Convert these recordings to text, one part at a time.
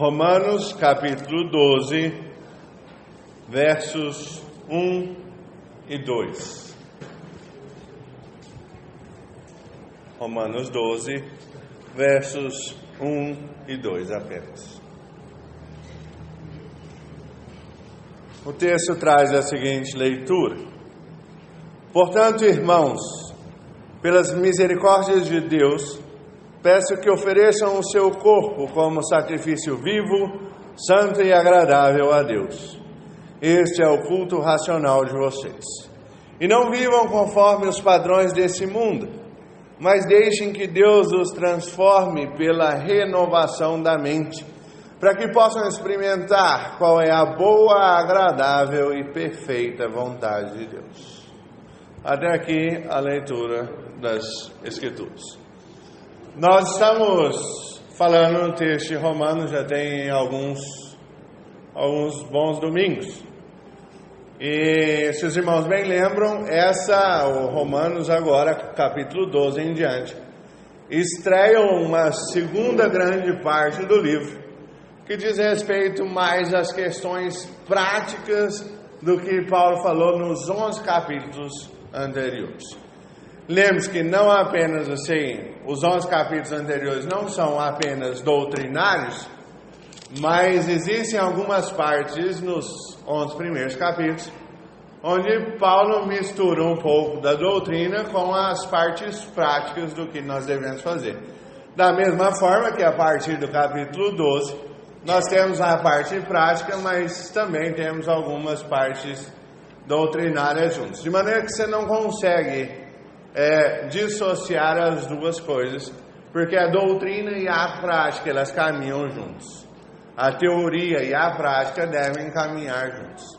Romanos capítulo 12, versos 1 e 2. Romanos 12, versos 1 e 2 apenas. O texto traz a seguinte leitura: Portanto, irmãos, pelas misericórdias de Deus, peço que ofereçam o seu corpo como sacrifício vivo, santo e agradável a Deus. Este é o culto racional de vocês. E não vivam conforme os padrões desse mundo, mas deixem que Deus os transforme pela renovação da mente, para que possam experimentar qual é a boa, agradável e perfeita vontade de Deus. Até aqui a leitura das Escrituras. Nós estamos falando no texto de Romanos já tem alguns bons domingos. E se os irmãos bem lembram, o Romanos agora, capítulo 12 em diante, estreia uma segunda grande parte do livro, que diz respeito mais às questões práticas do que Paulo falou nos 11 capítulos anteriores. Lembre-se que não apenas os 11 capítulos anteriores não são apenas doutrinários, mas existem algumas partes nos 11 primeiros capítulos, onde Paulo mistura um pouco da doutrina com as partes práticas do que nós devemos fazer. Da mesma forma que a partir do capítulo 12, nós temos a parte prática, mas também temos algumas partes doutrinárias juntas. De maneira que você não consegue dissociar as duas coisas, porque a doutrina e a prática elas caminham juntos. A teoria e a prática devem caminhar juntos.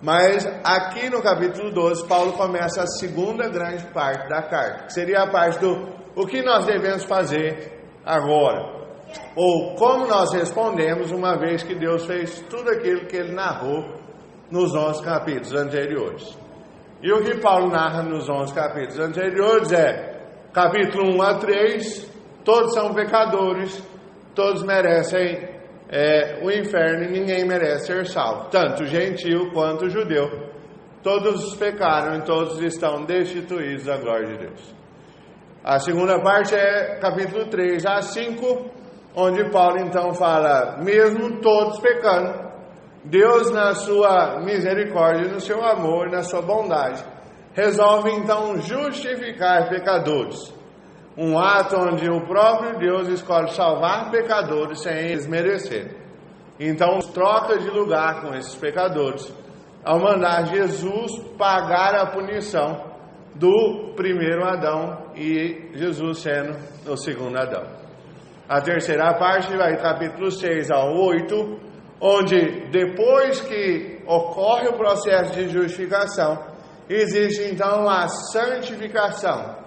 Mas aqui no capítulo 12, Paulo começa a segunda grande parte da carta, que seria a parte do o que nós devemos fazer agora, ou como nós respondemos uma vez que Deus fez tudo aquilo que ele narrou nos 11 capítulos anteriores. E o que Paulo narra nos 11 capítulos anteriores capítulo 1 a 3, todos são pecadores, todos merecem o inferno e ninguém merece ser salvo, tanto o gentio quanto o judeu. Todos pecaram e todos estão destituídos da glória de Deus. A segunda parte é capítulo 3 a 5, onde Paulo então fala, mesmo todos pecando, Deus, na sua misericórdia, no seu amor, na sua bondade, resolve então justificar pecadores. Um ato onde o próprio Deus escolhe salvar pecadores sem eles merecerem. Então, troca de lugar com esses pecadores, ao mandar Jesus pagar a punição do primeiro Adão e Jesus sendo o segundo Adão. A terceira parte vai do capítulo 6 ao 8, onde depois que ocorre o processo de justificação, existe então a santificação,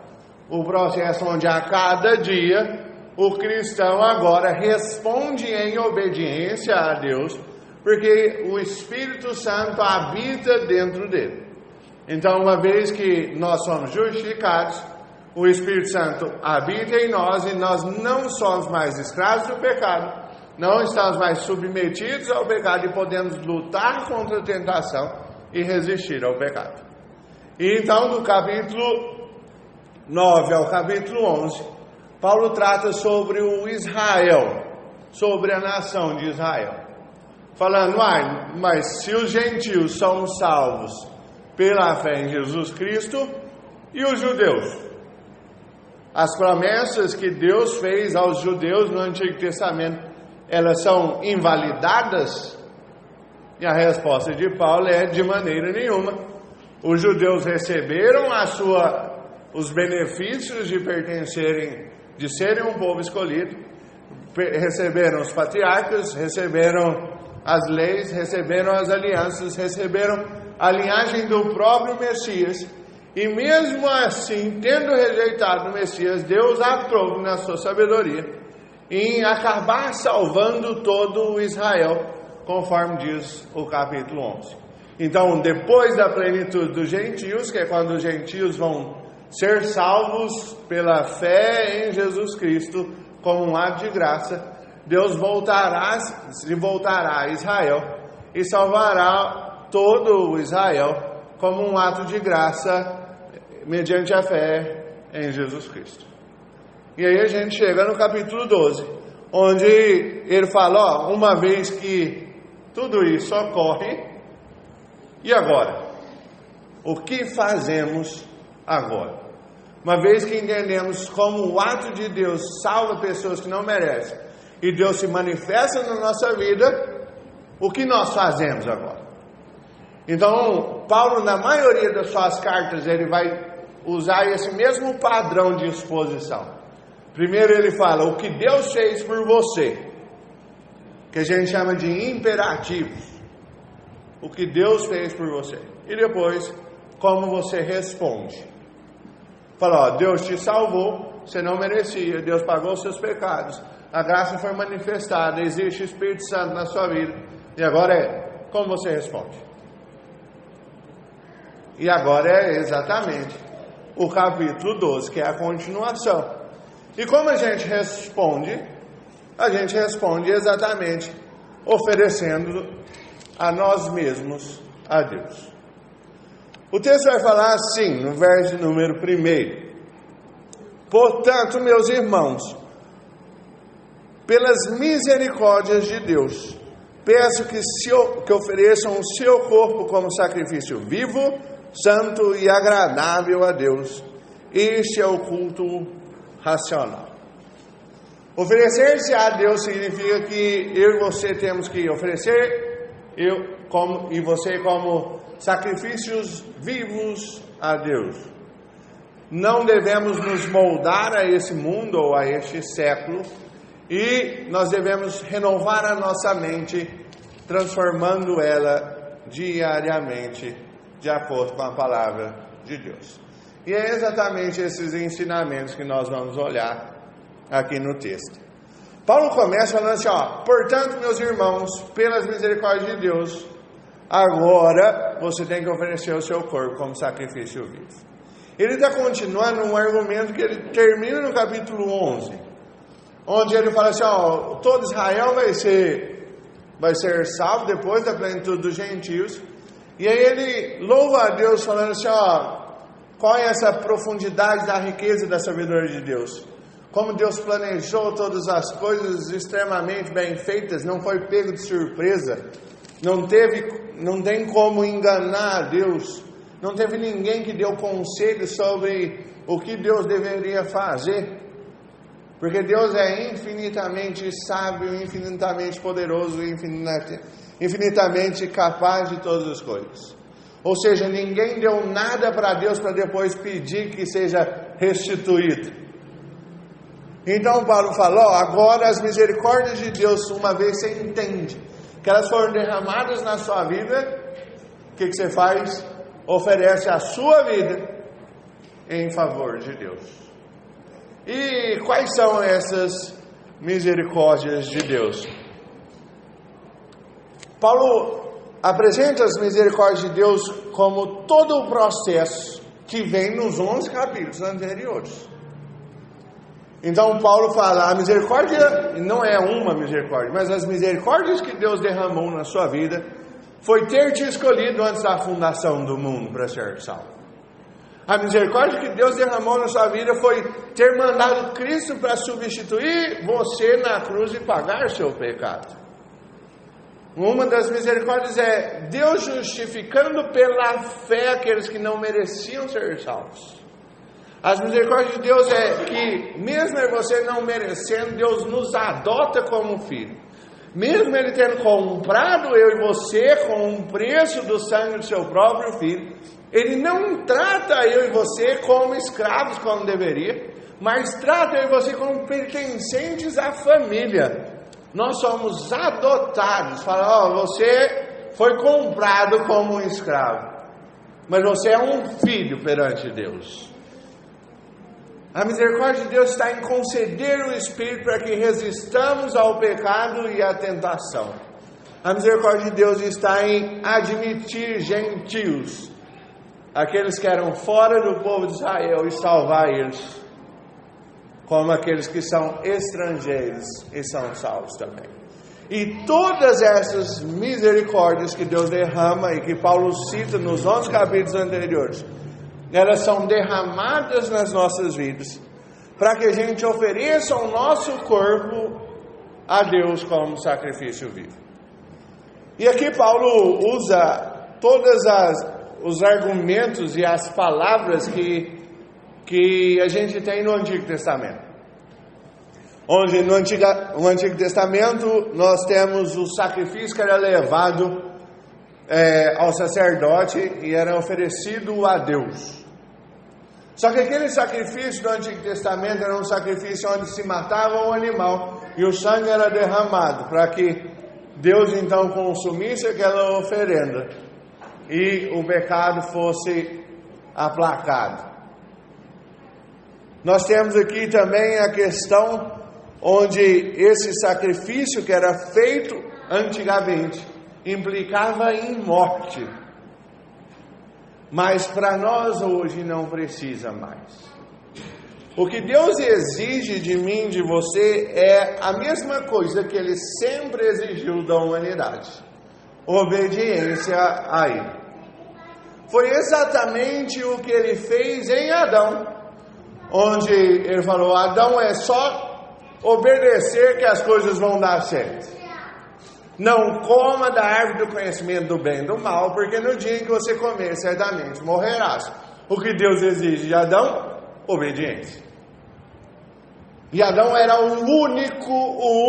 o processo onde a cada dia o cristão agora responde em obediência a Deus, porque o Espírito Santo habita dentro dele. Então, uma vez que nós somos justificados, o Espírito Santo habita em nós e nós não somos mais escravos do pecado, não estamos mais submetidos ao pecado e podemos lutar contra a tentação e resistir ao pecado. E então, do capítulo 9 ao capítulo 11, Paulo trata sobre o Israel, sobre a nação de Israel. Falando, mas se os gentios são salvos pela fé em Jesus Cristo, e os judeus? As promessas que Deus fez aos judeus no Antigo Testamento, elas são invalidadas? E a resposta de Paulo é de maneira nenhuma. Os judeus receberam os benefícios de pertencerem, de serem um povo escolhido, receberam os patriarcas, receberam as leis, receberam as alianças, receberam a linhagem do próprio Messias, e mesmo assim, tendo rejeitado o Messias, Deus aprove na sua sabedoria em acabar salvando todo o Israel, conforme diz o capítulo 11. Então, depois da plenitude dos gentios, que é quando os gentios vão ser salvos pela fé em Jesus Cristo, como um ato de graça, Deus se voltará a Israel e salvará todo o Israel como um ato de graça mediante a fé em Jesus Cristo. E aí a gente chega no capítulo 12, onde ele fala, uma vez que tudo isso ocorre, e agora? O que fazemos agora? Uma vez que entendemos como o ato de Deus salva pessoas que não merecem, e Deus se manifesta na nossa vida, o que nós fazemos agora? Então, Paulo, na maioria das suas cartas, ele vai usar esse mesmo padrão de exposição. Primeiro ele fala o que Deus fez por você, que a gente chama de imperativos. O que Deus fez por você. E depois, como você responde. Fala, Deus te salvou, você não merecia, Deus pagou os seus pecados, a graça foi manifestada, existe o Espírito Santo na sua vida. E agora como você responde? E agora é exatamente o capítulo 12, que é a continuação. E como a gente responde? A gente responde exatamente oferecendo a nós mesmos a Deus. O texto vai falar assim, no verso número 1. Portanto, meus irmãos, pelas misericórdias de Deus, peço que ofereçam o seu corpo como sacrifício vivo, santo e agradável a Deus. Este é o culto racional. Oferecer-se a Deus significa que eu e você temos que oferecer, e você como sacrifícios vivos a Deus. Não devemos nos moldar a esse mundo ou a este século, e nós devemos renovar a nossa mente, transformando ela diariamente de acordo com a palavra de Deus. E é exatamente esses ensinamentos que nós vamos olhar aqui no texto. Paulo começa falando assim, portanto, meus irmãos, pelas misericórdias de Deus, agora você tem que oferecer o seu corpo como sacrifício vivo. Ele está continuando um argumento que ele termina no capítulo 11, onde ele fala assim, todo Israel vai ser salvo depois da plenitude dos gentios. E aí ele louva a Deus falando assim, qual é essa profundidade da riqueza e da sabedoria de Deus? Como Deus planejou todas as coisas extremamente bem feitas, não foi pego de surpresa, não tem como enganar a Deus, não teve ninguém que deu conselho sobre o que Deus deveria fazer, porque Deus é infinitamente sábio, infinitamente poderoso, infinitamente capaz de todas as coisas. Ou seja, ninguém deu nada para Deus para depois pedir que seja restituído. Então Paulo falou, agora as misericórdias de Deus, uma vez você entende que elas foram derramadas na sua vida, o que você faz? Oferece a sua vida em favor de Deus. E quais são essas misericórdias de Deus? Paulo apresenta as misericórdias de Deus como todo o processo que vem nos 11 capítulos anteriores. Então Paulo fala, a misericórdia não é uma misericórdia, mas as misericórdias que Deus derramou na sua vida foi ter te escolhido antes da fundação do mundo para ser salvo. A misericórdia que Deus derramou na sua vida foi ter mandado Cristo para substituir você na cruz e pagar seu pecado. Uma das misericórdias é Deus justificando pela fé aqueles que não mereciam ser salvos. As misericórdias de Deus é que, mesmo você não merecendo, Deus nos adota como filho. Mesmo Ele tendo comprado eu e você com o preço do sangue do seu próprio filho, Ele não trata eu e você como escravos, como deveria, mas trata eu e você como pertencentes à família. Nós somos adotados. Fala, você foi comprado como um escravo, mas você é um filho perante Deus. A misericórdia de Deus está em conceder o Espírito para que resistamos ao pecado e à tentação. A misericórdia de Deus está em admitir gentios, aqueles que eram fora do povo de Israel, e salvar eles. como aqueles que são estrangeiros e são salvos também. E todas essas misericórdias que Deus derrama e que Paulo cita nos 11 capítulos anteriores, elas são derramadas nas nossas vidas, para que a gente ofereça o nosso corpo a Deus como sacrifício vivo. E aqui Paulo usa todos os argumentos e as palavras que a gente tem no Antigo Testamento. Onde no Antigo Testamento nós temos o sacrifício que era levado ao sacerdote e era oferecido a Deus. Só que aquele sacrifício do Antigo Testamento era um sacrifício onde se matava um animal e o sangue era derramado para que Deus então consumisse aquela oferenda e o pecado fosse aplacado. Nós temos aqui também a questão onde esse sacrifício que era feito antigamente implicava em morte. Mas para nós hoje não precisa mais. O que Deus exige de mim, de você, é a mesma coisa que Ele sempre exigiu da humanidade: obediência a Ele. Foi exatamente o que Ele fez em Adão, onde Ele falou: Adão, é só obedecer que as coisas vão dar certo. Não coma da árvore do conhecimento do bem e do mal, porque no dia em que você comer, certamente morrerás. O que Deus exige de Adão? Obediência. E Adão era o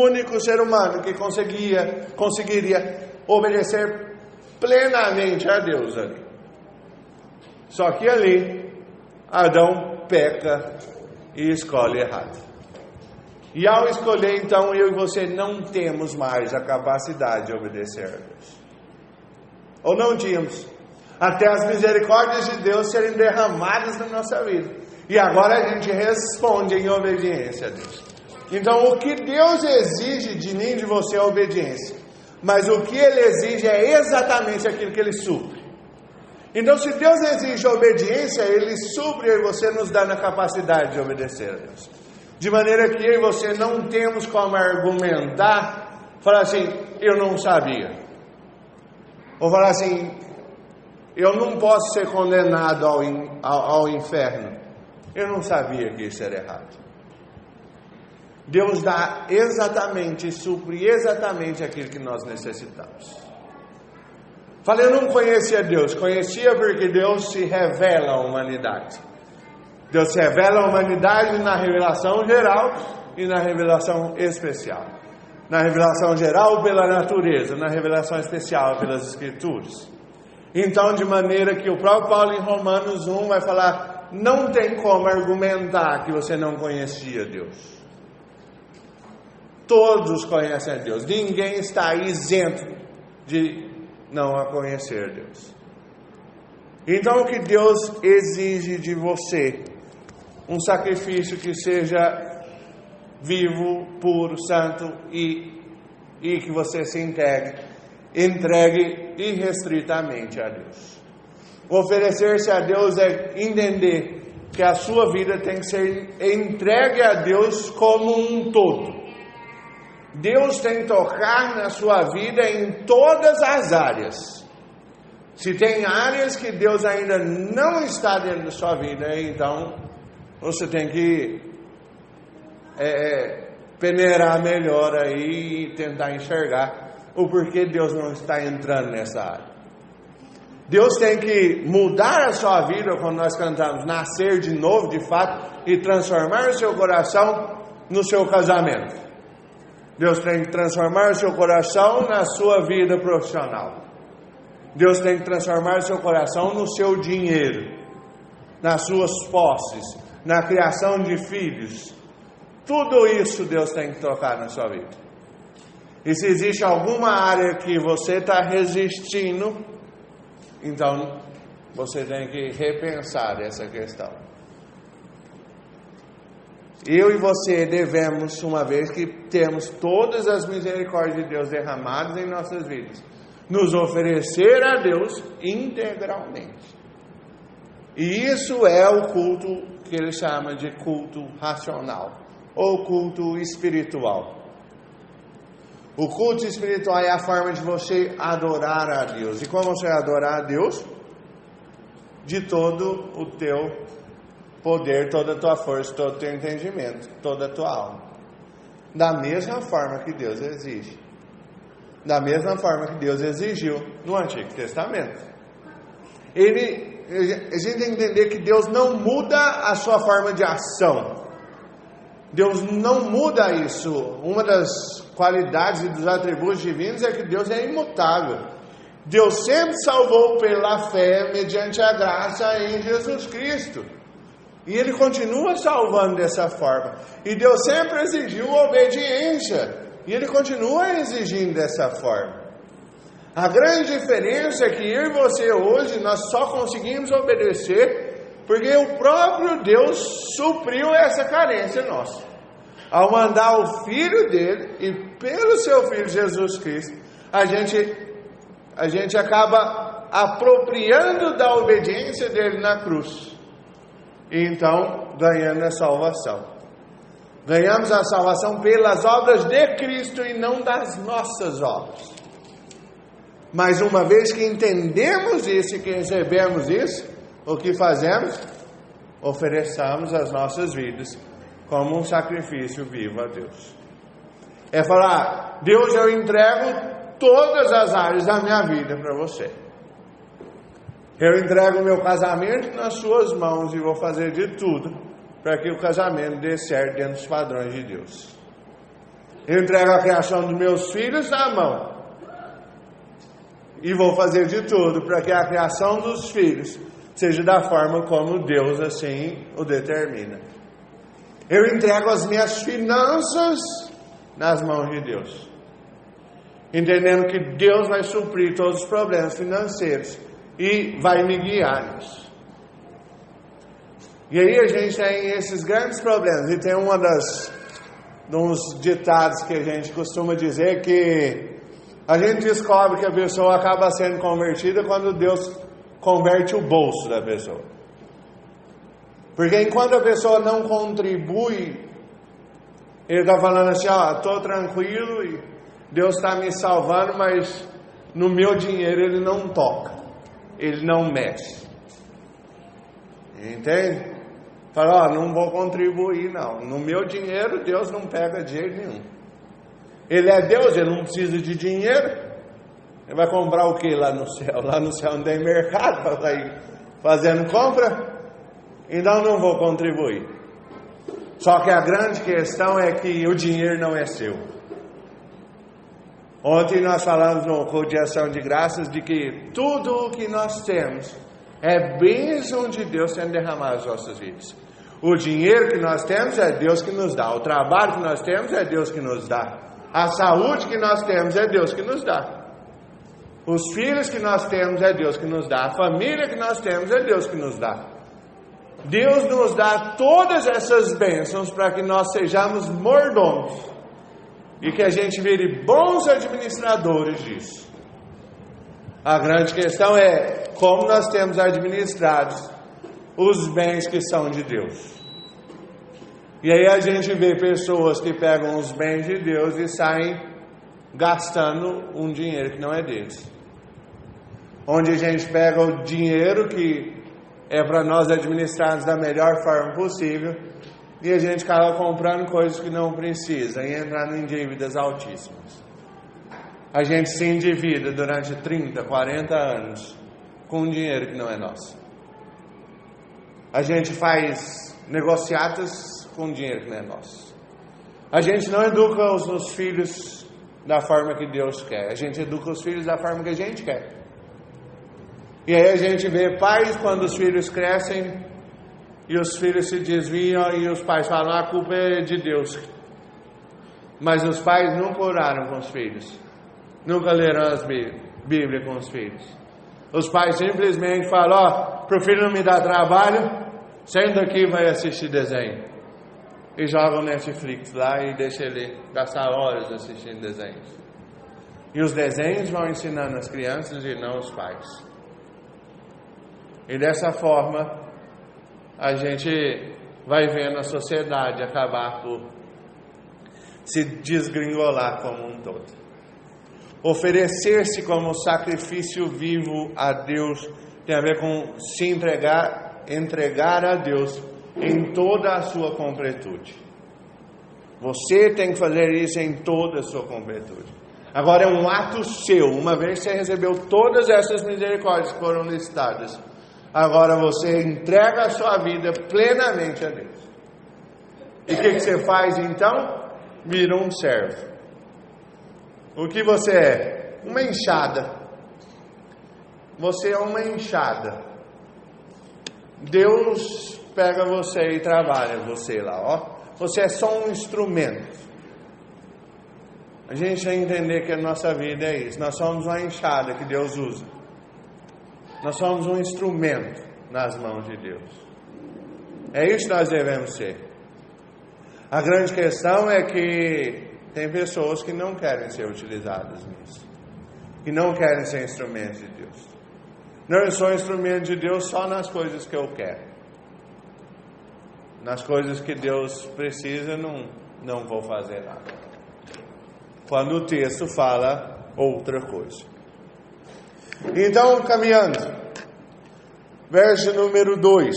único ser humano que conseguiria obedecer plenamente a Deus ali. Só que ali, Adão peca e escolhe errado. E ao escolher, então, eu e você não temos mais a capacidade de obedecer a Deus. Ou não tínhamos. Até as misericórdias de Deus serem derramadas na nossa vida. E agora a gente responde em obediência a Deus. Então, o que Deus exige de mim e de você é obediência. Mas o que Ele exige é exatamente aquilo que Ele supre. Então, se Deus exige obediência, Ele supre e você nos dá na capacidade de obedecer a Deus. De maneira que eu e você não temos como argumentar, falar assim: eu não sabia. Ou falar assim: eu não posso ser condenado ao inferno. Eu não sabia que isso era errado. Deus dá exatamente, supre exatamente aquilo que nós necessitamos. Falei, eu não conhecia Deus. Conhecia porque Deus se revela à humanidade. Deus se revela à humanidade na revelação geral e na revelação especial. Na revelação geral pela natureza, na revelação especial pelas Escrituras. Então, de maneira que o próprio Paulo em Romanos 1 vai falar: não tem como argumentar que você não conhecia Deus. Todos conhecem a Deus. Ninguém está isento de não a conhecer Deus. Então, o que Deus exige de você? Um sacrifício que seja vivo, puro, santo e que você se entregue irrestritamente a Deus. Oferecer-se a Deus é entender que a sua vida tem que ser entregue a Deus como um todo. Deus tem que tocar na sua vida em todas as áreas. Se tem áreas que Deus ainda não está dentro da sua vida, então você tem que peneirar melhor aí e tentar enxergar o porquê Deus não está entrando nessa área. Deus tem que mudar a sua vida, quando nós cantamos nascer de novo, de fato, e transformar o seu coração no seu casamento. Deus tem que transformar o seu coração na sua vida profissional. Deus tem que transformar o seu coração no seu dinheiro, nas suas posses, na criação de filhos. Tudo isso Deus tem que tocar na sua vida. E se existe alguma área que você está resistindo, então você tem que repensar essa questão. Eu e você devemos, uma vez que temos todas as misericórdias de Deus derramadas em nossas vidas, nos oferecer a Deus integralmente. E isso é o culto que ele chama de culto racional. ou culto espiritual. O culto espiritual é a forma de você adorar a Deus. E como você adorar a Deus? De todo o teu poder, toda a tua força, todo o teu entendimento, toda a tua alma. Da mesma forma que Deus exige. Da mesma forma que Deus exigiu no Antigo Testamento. A gente tem que entender que Deus não muda a sua forma de ação. Deus não muda isso. Uma das qualidades e dos atributos divinos é que Deus é imutável. Deus sempre salvou pela fé, mediante a graça em Jesus Cristo. E Ele continua salvando dessa forma. E Deus sempre exigiu obediência. E Ele continua exigindo dessa forma. A grande diferença é que eu e você hoje, nós só conseguimos obedecer porque o próprio Deus supriu essa carência nossa. Ao mandar o Filho dele, e pelo seu Filho Jesus Cristo, a gente acaba apropriando da obediência dele na cruz. E então, ganhando a salvação. Ganhamos a salvação pelas obras de Cristo e não das nossas obras. Mas uma vez que entendemos isso e que recebemos isso, o que fazemos? Ofereçamos as nossas vidas como um sacrifício vivo a Deus. É falar, Deus, eu entrego todas as áreas da minha vida para você. Eu entrego o meu casamento nas suas mãos e vou fazer de tudo para que o casamento dê certo dentro dos padrões de Deus. Eu entrego a criação dos meus filhos na mão e vou fazer de tudo para que a criação dos filhos seja da forma como Deus assim o determina. Eu entrego as minhas finanças nas mãos de Deus, entendendo que Deus vai suprir todos os problemas financeiros e vai me guiar nisso. E aí a gente tem esses grandes problemas. E tem uns ditados que a gente costuma dizer que a gente descobre que a pessoa acaba sendo convertida quando Deus converte o bolso da pessoa. Porque enquanto a pessoa não contribui, ele está falando assim, estou tranquilo e Deus está me salvando, mas no meu dinheiro ele não toca, ele não mexe. Entende? Fala, não vou contribuir não, no meu dinheiro Deus não pega de jeito nenhum. Ele é Deus, ele não precisa de dinheiro. Ele vai comprar o que lá no céu? Lá no céu não tem mercado para sair fazendo compra. Então não vou contribuir. Só que a grande questão é que o dinheiro não é seu. Ontem nós falamos no culto de ação de graças de que tudo o que nós temos é bênção de Deus sendo derramado nas nossas vidas. O dinheiro que nós temos é Deus que nos dá. O trabalho que nós temos é Deus que nos dá. A saúde que nós temos é Deus que nos dá. Os filhos que nós temos é Deus que nos dá. A família que nós temos é Deus que nos dá. Deus nos dá todas essas bênçãos para que nós sejamos mordomos e que a gente vire bons administradores disso. A grande questão é como nós temos administrado os bens que são de Deus. E aí a gente vê pessoas que pegam os bens de Deus e saem gastando um dinheiro que não é deles. Onde a gente pega o dinheiro que é para nós administrarmos da melhor forma possível e a gente acaba comprando coisas que não precisa e entrando em dívidas altíssimas. A gente se endivida durante 30, 40 anos com dinheiro que não é nosso. A gente faz negociatas com dinheiro que não é nosso. A gente não educa os filhos da forma que Deus quer. A gente educa os filhos da forma que a gente quer. E aí a gente vê pais quando os filhos crescem e os filhos se desviam e os pais falam, a culpa é de Deus. Mas os pais nunca oraram com os filhos. Nunca leram as Bíblia com os filhos. Os pais simplesmente falam, para o filho não me dar trabalho, senta aqui e vai assistir desenho. E jogam Netflix lá e deixam ele gastar horas assistindo desenhos. E os desenhos vão ensinando as crianças e não os pais. E dessa forma, a gente vai vendo a sociedade acabar por se desgringolar como um todo. Oferecer-se como sacrifício vivo a Deus tem a ver com se entregar a Deus em toda a sua completude. Você tem que fazer isso em toda a sua completude. Agora é um ato seu. Uma vez que você recebeu todas essas misericórdias que foram listadas, agora você entrega a sua vida plenamente a Deus. E o que você faz então? Vira um servo. O que você é? Uma enxada. Você é uma enxada. Deus pega você e trabalha você lá, ó. Você é só um instrumento. A gente tem que entender que a nossa vida é isso. Nós somos uma enxada que Deus usa. Nós somos um instrumento nas mãos de Deus. É isso que nós devemos ser. A grande questão é que tem pessoas que não querem ser utilizadas nisso. Que não querem ser instrumentos de Deus. Não, eu sou instrumento de Deus só nas coisas que eu quero. Nas coisas que Deus precisa, não vou fazer nada. Quando o texto fala outra coisa. Então, caminhando. Verso número 2.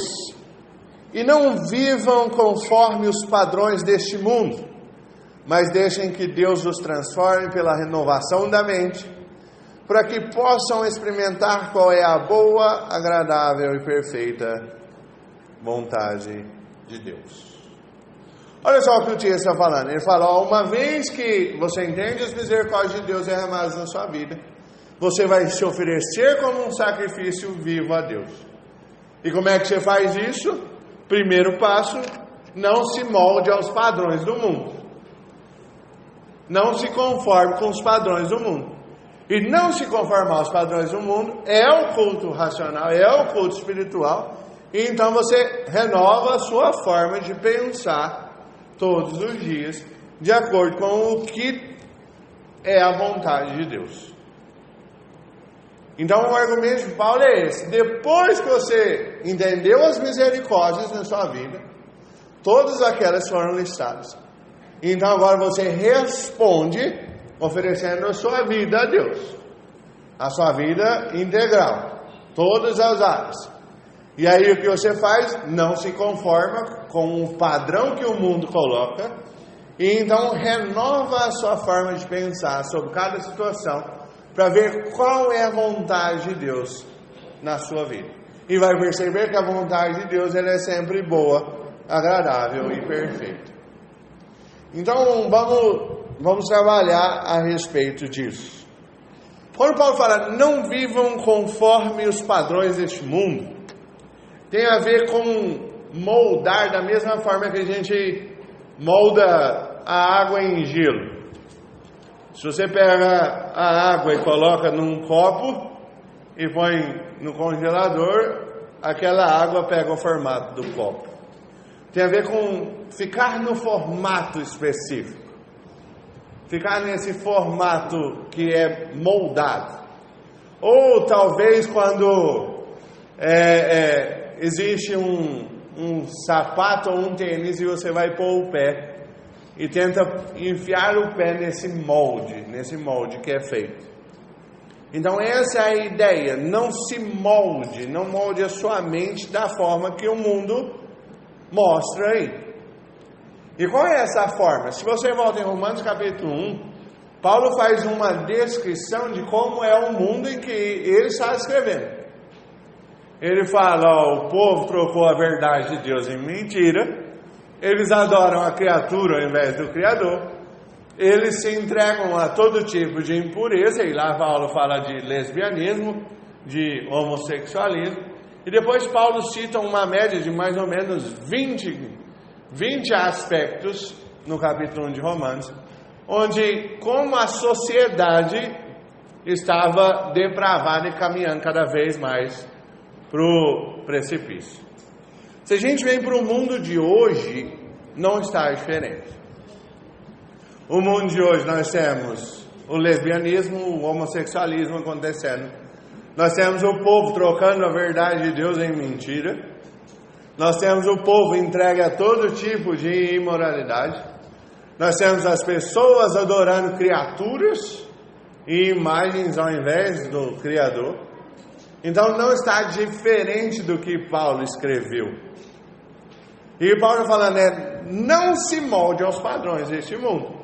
E não vivam conforme os padrões deste mundo, mas deixem que Deus os transforme pela renovação da mente, para que possam experimentar qual é a boa, agradável e perfeita vontade de Deus. Olha só o que o texto está falando. Ele fala, ó, uma vez que você entende as misericórdias de Deus derramadas na sua vida, você vai se oferecer como um sacrifício vivo a Deus. E como é que você faz isso? Primeiro passo, não se molde aos padrões do mundo. Não se conforme com os padrões do mundo. E não se conformar aos padrões do mundo é o culto racional, é o culto espiritual. E então você renova a sua forma de pensar todos os dias, de acordo com o que é a vontade de Deus. Então o argumento de Paulo é esse. Depois que você entendeu as misericórdias na sua vida, todas aquelas foram listadas. Então agora você responde oferecendo a sua vida a Deus. A sua vida integral. Todas as áreas. E aí o que você faz? Não se conforma com o padrão que o mundo coloca. E então renova a sua forma de pensar sobre cada situação, para ver qual é a vontade de Deus na sua vida. E vai perceber que a vontade de Deus ela é sempre boa, agradável e perfeita. Então vamos trabalhar a respeito disso. Quando Paulo fala, não vivam conforme os padrões deste mundo, tem a ver com moldar da mesma forma que a gente molda a água em gelo. Se você pega a água e coloca num copo e põe no congelador, aquela água pega o formato do copo. Tem a ver com ficar no formato específico. Ficar nesse formato que é moldado. Ou talvez quando existe um sapato ou um tênis e você vai pôr o pé e tenta enfiar o pé nesse molde que é feito. Então essa é a ideia, não se molde, não molde a sua mente da forma que o mundo mostra aí. E qual é essa forma? Se você volta em Romanos capítulo 1, Paulo faz uma descrição de como é o mundo em que ele está escrevendo. Ele fala, ó, o povo trocou a verdade de Deus em mentira. Eles adoram a criatura ao invés do Criador. Eles se entregam a todo tipo de impureza. E lá Paulo fala de lesbianismo, de homossexualismo. E depois Paulo cita uma média de mais ou menos 20 aspectos no capítulo 1 de Romanos, onde como a sociedade estava depravada e caminhando cada vez mais para o precipício. Se a gente vem para o mundo de hoje, não está diferente. O mundo de hoje nós temos o lesbianismo, o homossexualismo acontecendo. Nós temos o povo trocando a verdade de Deus em mentira. Nós temos o povo entregue a todo tipo de imoralidade. Nós temos as pessoas adorando criaturas e imagens ao invés do Criador. Então não está diferente do que Paulo escreveu. E Paulo falando não se molde aos padrões deste mundo.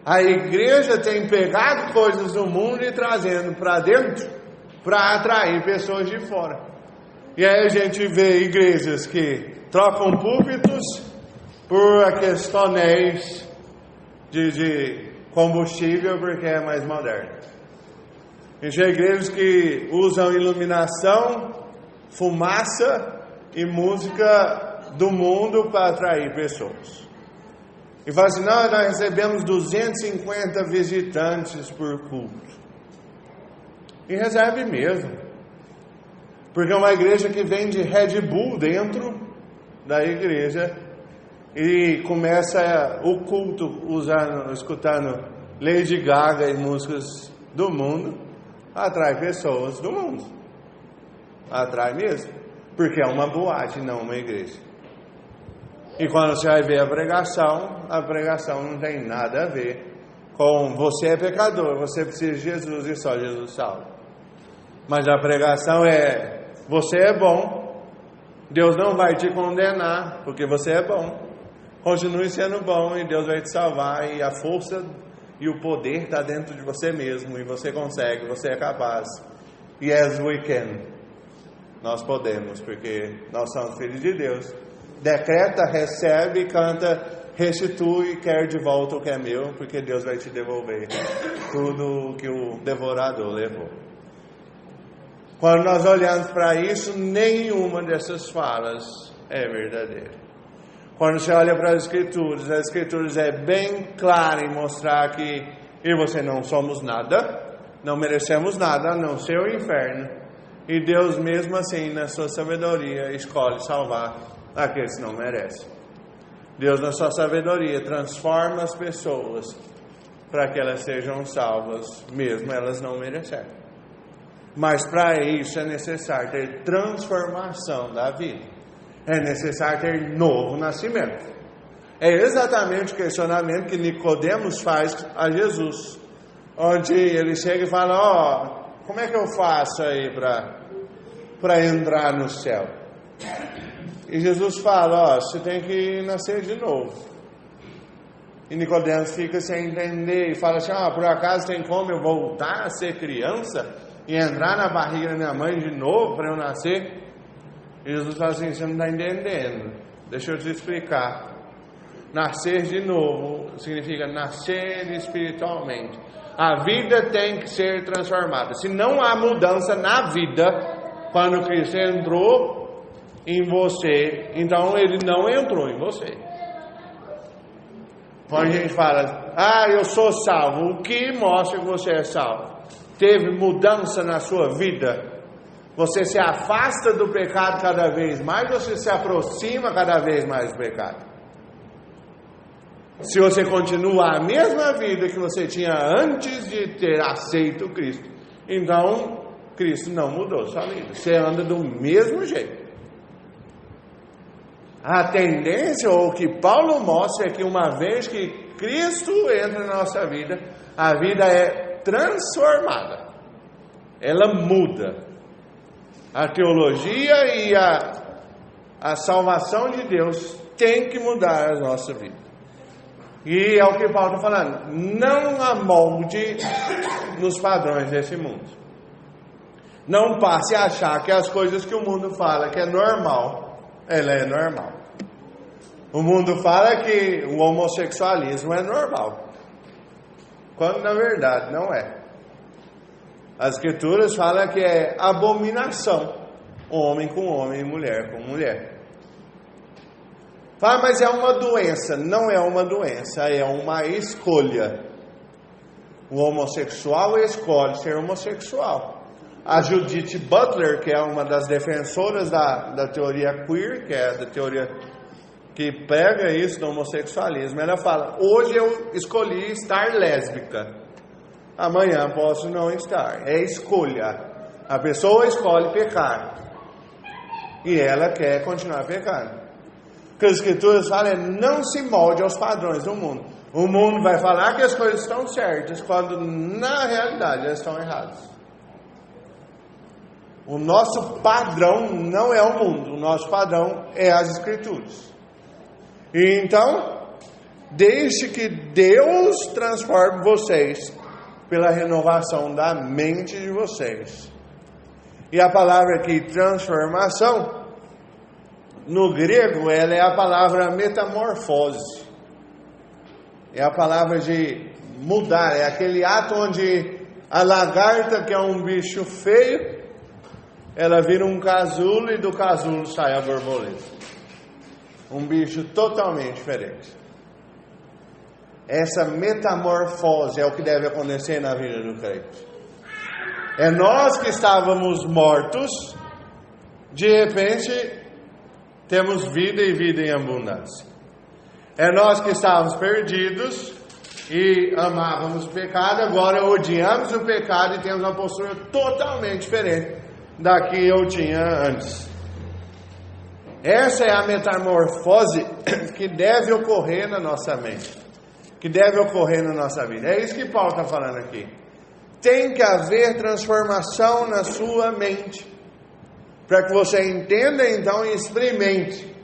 A igreja tem pegado coisas do mundo e trazendo para dentro para atrair pessoas de fora. E aí a gente vê igrejas que trocam púlpitos por aqueles tonéis de combustível porque é mais moderno. A gente vê igrejas que usam iluminação, fumaça e música do mundo para atrair pessoas. E fala assim, não, nós recebemos 250 visitantes por culto. E recebe mesmo. Porque é uma igreja que vende Red Bull dentro da igreja e começa o culto escutando Lady Gaga e músicas do mundo, atrai pessoas do mundo. Atrai mesmo. Porque é uma boate, não uma igreja. E quando você vai ver a pregação não tem nada a ver com você é pecador, você precisa de Jesus e só Jesus salva. Mas a pregação é, você é bom, Deus não vai te condenar, porque você é bom. Continue sendo bom e Deus vai te salvar, e a força e o poder está dentro de você mesmo, e você consegue, você é capaz. Yes, we can. Nós podemos, porque nós somos filhos de Deus. Decreta, recebe, canta, restitui, quer de volta o que é meu, porque Deus vai te devolver tudo o que o devorador levou. Quando nós olhamos para isso, nenhuma dessas falas é verdadeira. Quando você olha para as Escrituras é bem clara em mostrar que eu e você não somos nada, não merecemos nada, a não ser o inferno. E Deus mesmo assim, na sua sabedoria, escolhe salvar aqueles que não merecem. Deus, na sua sabedoria, transforma as pessoas para que elas sejam salvas, mesmo elas não merecerem. Mas para isso é necessário ter transformação da vida. É necessário ter novo nascimento. É exatamente o questionamento que Nicodemos faz a Jesus. Onde ele chega e fala, como é que eu faço aí para entrar no céu? E Jesus fala, você tem que nascer de novo. E Nicodemos fica sem entender e fala assim, por acaso tem como eu voltar a ser criança e entrar na barriga da minha mãe de novo para eu nascer? E Jesus fala assim, você não está entendendo, deixa eu te explicar. Nascer de novo significa nascer espiritualmente. A vida tem que ser transformada. Se não há mudança na vida, quando Cristo entrou em você, então ele não entrou em você. Quando a gente fala, eu sou salvo, o que mostra que você é salvo? Teve mudança na sua vida? Você se afasta do pecado cada vez mais, você se aproxima cada vez mais do pecado? Se você continua a mesma vida que você tinha antes de ter aceito Cristo, então Cristo não mudou sua vida, você anda do mesmo jeito. A tendência, ou o que Paulo mostra, é que uma vez que Cristo entra na nossa vida, a vida é transformada. Ela muda. A teologia e a salvação de Deus tem que mudar a nossa vida. E é o que Paulo está falando. Não amolde nos padrões desse mundo. Não passe a achar que as coisas que o mundo fala que é normal, ela é normal. O mundo fala que o homossexualismo é normal, quando na verdade não é. As Escrituras falam que é abominação, homem com homem e mulher com mulher. Fala, mas é uma doença. Não é uma doença, é uma escolha. O homossexual escolhe ser homossexual. A Judith Butler, que é uma das defensoras da teoria queer, que é da teoria que pega isso do homossexualismo, ela fala, hoje eu escolhi estar lésbica, amanhã posso não estar. É escolha. A pessoa escolhe pecar e ela quer continuar pecando. O que as Escrituras falam é: não se molde aos padrões do mundo. O mundo vai falar que as coisas estão certas, quando na realidade elas estão erradas. O nosso padrão não é o mundo, o nosso padrão é as Escrituras. E então, deixe que Deus transforme vocês pela renovação da mente de vocês. E a palavra aqui, transformação, no grego, ela é a palavra metamorfose. É a palavra de mudar, é aquele ato onde a lagarta, que é um bicho feio, ela vira um casulo e do casulo sai a borboleta. Um bicho totalmente diferente. Essa metamorfose é o que deve acontecer na vida do crente. É nós que estávamos mortos, de repente temos vida e vida em abundância. É nós que estávamos perdidos e amávamos o pecado, agora odiamos o pecado e temos uma postura totalmente diferente da que eu tinha antes. Essa é a metamorfose que deve ocorrer na nossa mente, que deve ocorrer na nossa vida. É isso que Paulo está falando aqui. Tem que haver transformação na sua mente, para que você entenda então e experimente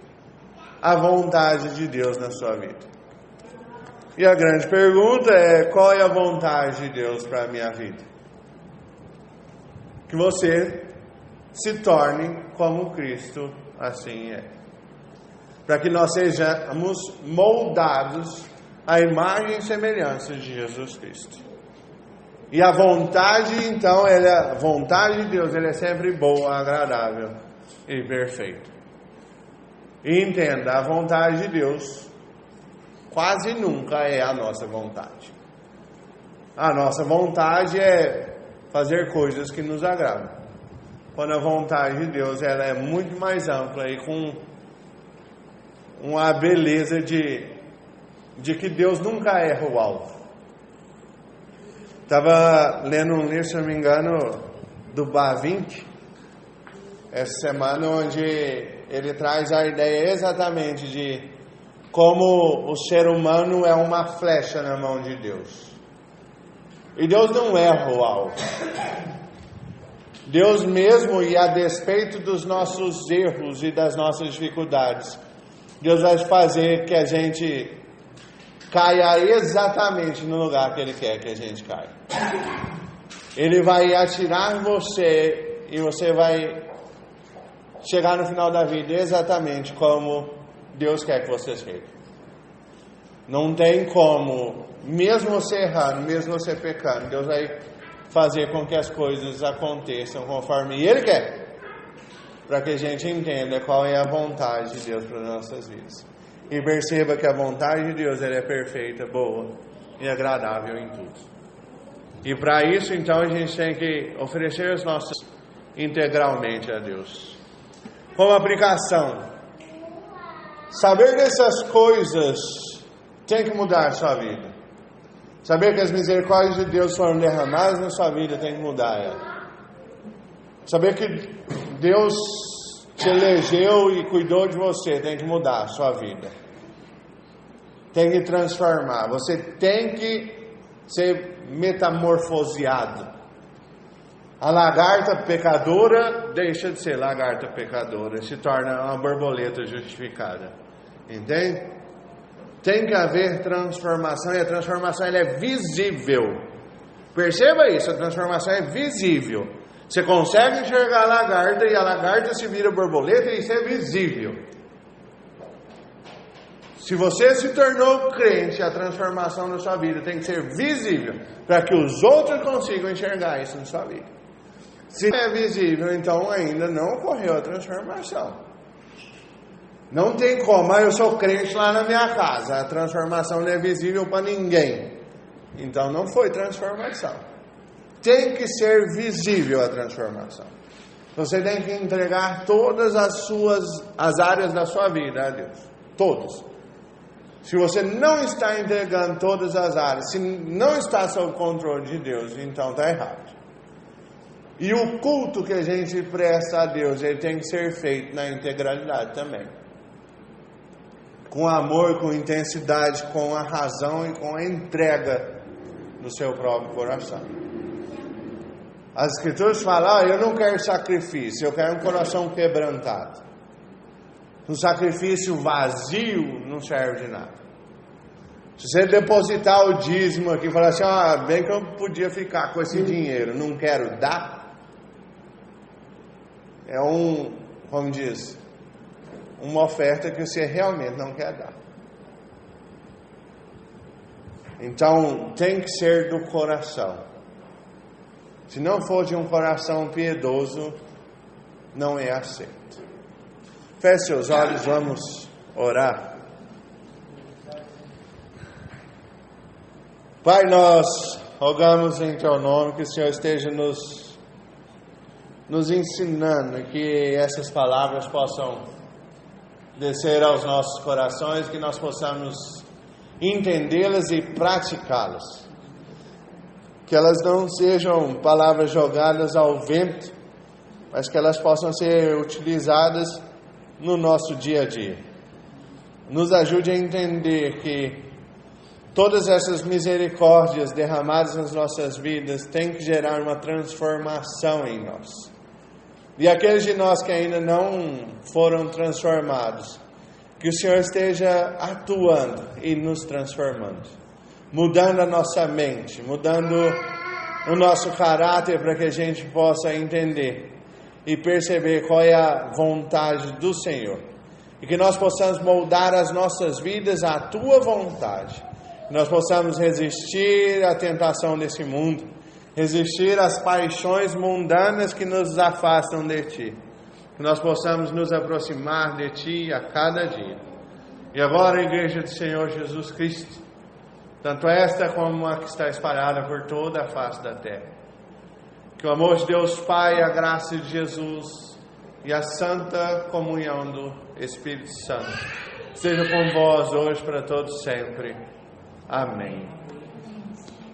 a vontade de Deus na sua vida. E a grande pergunta é: qual é a vontade de Deus para a minha vida? Que você se torne como Cristo assim é. Para que nós sejamos moldados à imagem e semelhança de Jesus Cristo. E a vontade, então, a vontade de Deus, ela é sempre boa, agradável e perfeita. E entenda, a vontade de Deus quase nunca é a nossa vontade. A nossa vontade é fazer coisas que nos agradam. Quando a vontade de Deus, ela é muito mais ampla e com uma beleza de que Deus nunca erra o alvo. Estava lendo um livro, se não me engano, do Bavinck, essa semana, onde ele traz a ideia exatamente de como o ser humano é uma flecha na mão de Deus. E Deus não erra o alvo. Deus mesmo, e a despeito dos nossos erros e das nossas dificuldades, Deus vai fazer que a gente caia exatamente no lugar que Ele quer que a gente caia. Ele vai atirar você e você vai chegar no final da vida exatamente como Deus quer que você chegue. Não tem como, mesmo você errando, mesmo você pecando, Deus vai fazer com que as coisas aconteçam conforme Ele quer, para que a gente entenda qual é a vontade de Deus para as nossas vidas. E perceba que a vontade de Deus, ela é perfeita, boa e agradável em tudo. E para isso, então, a gente tem que oferecer os nossos integralmente a Deus. Como aplicação, saber dessas coisas tem que mudar a sua vida. Saber que as misericórdias de Deus foram derramadas na sua vida tem que mudar ela. Saber que Deus te elegeu e cuidou de você tem que mudar a sua vida. Tem que transformar. Você tem que ser metamorfoseado. A lagarta pecadora deixa de ser lagarta pecadora, se torna uma borboleta justificada. Entende? Tem que haver transformação, e a transformação ela é visível. Perceba isso, a transformação é visível. Você consegue enxergar a lagarta e a lagarta se vira borboleta e isso é visível. Se você se tornou crente, a transformação na sua vida tem que ser visível, para que os outros consigam enxergar isso na sua vida. Se não é visível, então ainda não ocorreu a transformação. Não tem como, eu sou crente lá na minha casa, a transformação não é visível para ninguém. Então não foi transformação. Tem que ser visível a transformação. Você tem que entregar todas as áreas da sua vida a Deus. Todas. Se você não está entregando todas as áreas, se não está sob o controle de Deus, então está errado. E o culto que a gente presta a Deus, ele tem que ser feito na integralidade também. com amor, com intensidade, com a razão e com a entrega do seu próprio coração. As Escrituras falam, eu não quero sacrifício, eu quero um coração quebrantado. Um sacrifício vazio não serve de nada. Se você depositar o dízimo aqui e falar assim, bem que eu podia ficar com esse dinheiro, não quero dar, é como diz, uma oferta que você realmente não quer dar. Então, tem que ser do coração. Se não for de um coração piedoso, não é aceito. Feche seus olhos, vamos orar. Pai, nós rogamos em Teu nome que o Senhor esteja nos ensinando, que essas palavras possam descer aos nossos corações, que nós possamos entendê-las e praticá-las. Que elas não sejam palavras jogadas ao vento, mas que elas possam ser utilizadas no nosso dia a dia. Nos ajude a entender que todas essas misericórdias derramadas nas nossas vidas têm que gerar uma transformação em nós. E aqueles de nós que ainda não foram transformados, que o Senhor esteja atuando e nos transformando, mudando a nossa mente, mudando o nosso caráter para que a gente possa entender e perceber qual é a vontade do Senhor. E que nós possamos moldar as nossas vidas à Tua vontade. Que nós possamos resistir à tentação desse mundo, resistir às paixões mundanas que nos afastam de Ti. Que nós possamos nos aproximar de Ti a cada dia. E agora, a Igreja do Senhor Jesus Cristo, tanto esta como a que está espalhada por toda a face da terra. Que o amor de Deus Pai, a graça de Jesus e a santa comunhão do Espírito Santo seja com vós hoje para todos sempre. Amém.